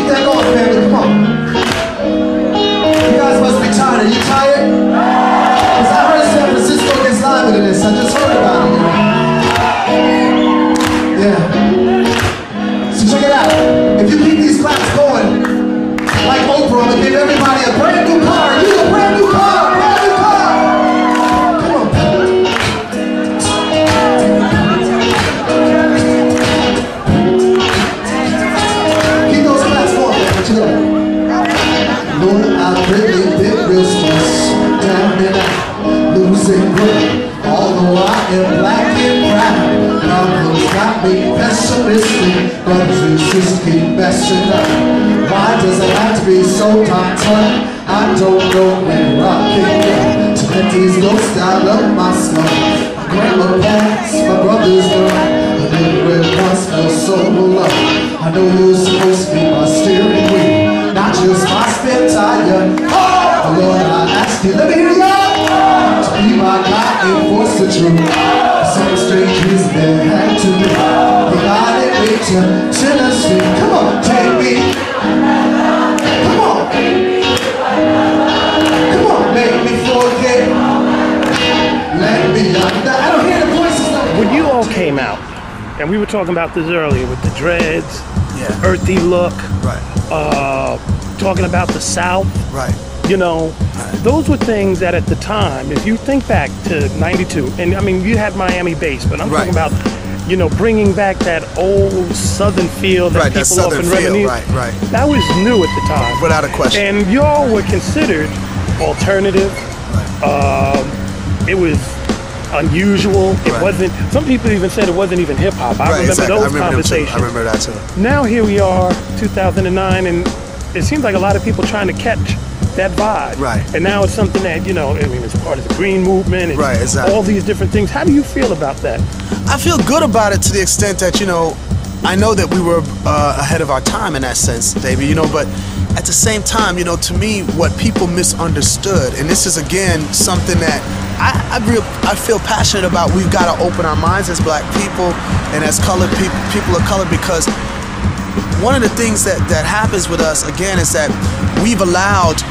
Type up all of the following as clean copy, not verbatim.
that going, family. Come on. You guys must be tired. Are you tired? Because I heard San Francisco gets lively than this. I just heard about it. Yeah. So check it out. If you keep these claps going, like Oprah, I'm gonna give everybody a brand new car. You a brand new car. Brand new car. Come on. Keep those claps going, man. What you got? Lord, I've really been real stressed, down and out, losing grip. Although I am black and proud, problems got me pessimistic, but Jesus keep messing up. Why does it have to be so tough? I don't know where I can go to let these ghosts out of my skull. My grandma passed, my brother's gone. I never once felt so alone. I know you're supposed to be my steering wheel, not just my spare tire. Oh Lord, I ask you, let me hear you out, to be my God and force the truth. Some strangers that had to be. You got it, wait till Tennessee. Come on, take me. Come on. Come on, make me forget. Let me under. I don't hear the voices. When you all came out, and we were talking about this earlier with the dreads, earthy look, talking about the South, you know, those were things that at the time, if you think back to '92, and I mean, you had Miami bass, but I'm talking about, you know, bringing back that old Southern feel that people often reminisce. That was new at the time. Without a question. And y'all were considered alternative. It was unusual. It wasn't, some people even said it wasn't even hip hop. I remember those conversations. I remember that too. Now here we are, 2009, and it seems like a lot of people trying to catch that vibe. And now it's something that, you know, I mean, it's part of the green movement and all these different things. How do you feel about that? I feel good about it to the extent that, you know, I know that we were ahead of our time in that sense, David, you know, but at the same time, you know, to me, what people misunderstood, and this is again something that I feel passionate about. We've got to open our minds as black people and as colored people of color, because one of the things that happens with us again is that we've allowed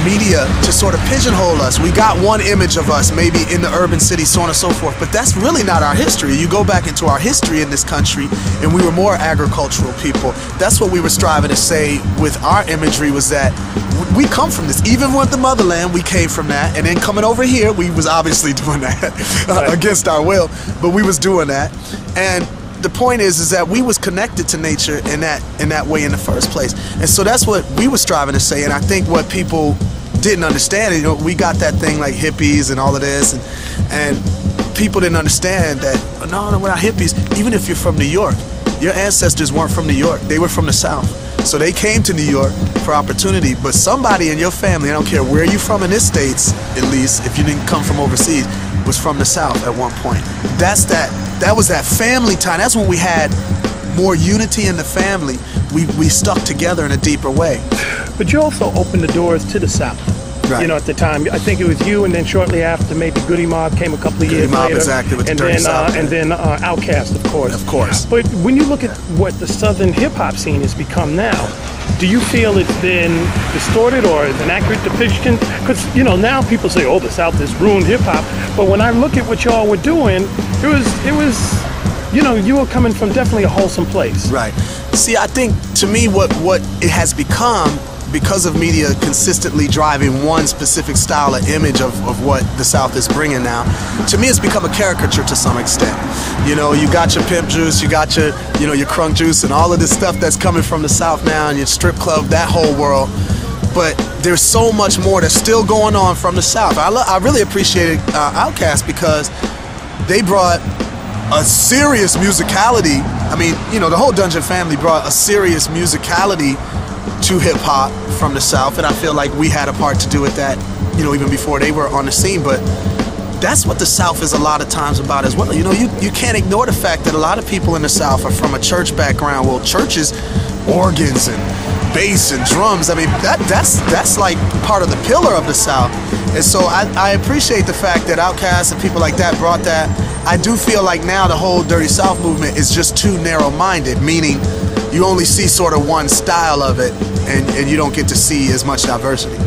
media to sort of pigeonhole us. We got one image of us, maybe in the urban city, so on and so forth, but that's really not our history. You go back into our history in this country, and we were more agricultural people. That's what we were striving to say with our imagery, was that we come from this. Even with the motherland, we came from that, and then coming over here, we was obviously doing that against our will, but we was doing that. And the point is that we was connected to nature in that way in the first place, and so that's what we were striving to say. And I think what people didn't understand, you know, we got that thing like hippies and all of this, and people didn't understand that no, we're not hippies. Even if you're from New York, your ancestors weren't from New York; they were from the South. So they came to New York for opportunity. But somebody in your family, I don't care where you're from in the States, at least if you didn't come from overseas, was from the South at one point. That was that family time. That's when we had more unity in the family. We stuck together in a deeper way. But you also opened the doors to the South. You know, at the time, I think it was you, and then shortly after, maybe Goody Mob came a couple of years later. Exactly, with and the South. And then Outkast, of course. Of course. But when you look at what the Southern hip hop scene has become now, do you feel it's been distorted or is an accurate depiction? Because, you know, now people say, oh, the South has ruined hip hop. But when I look at what y'all were doing, it was, you know, you were coming from definitely a wholesome place. Right. See, I think to me what it has become, because of media consistently driving one specific style or image of what the South is bringing now, to me it's become a caricature to some extent. You know, you got your pimp juice, you got your, you know, your crunk juice and all of this stuff that's coming from the South now, and your strip club, that whole world. But there's so much more that's still going on from the South. I really appreciated Outkast because they brought a serious musicality. I mean, you know, the whole Dungeon family brought a serious musicality to hip-hop from the South, and I feel like we had a part to do with that, you know, even before they were on the scene. But that's what the South is a lot of times about as well. You know, you can't ignore the fact that a lot of people in the South are from a church background. Well, churches, organs and bass and drums, I mean, that's like part of the pillar of the South. And so I appreciate the fact that Outkast and people like that brought that. I do feel like now the whole Dirty South movement is just too narrow-minded, meaning you only see sort of one style of it, and you don't get to see as much diversity.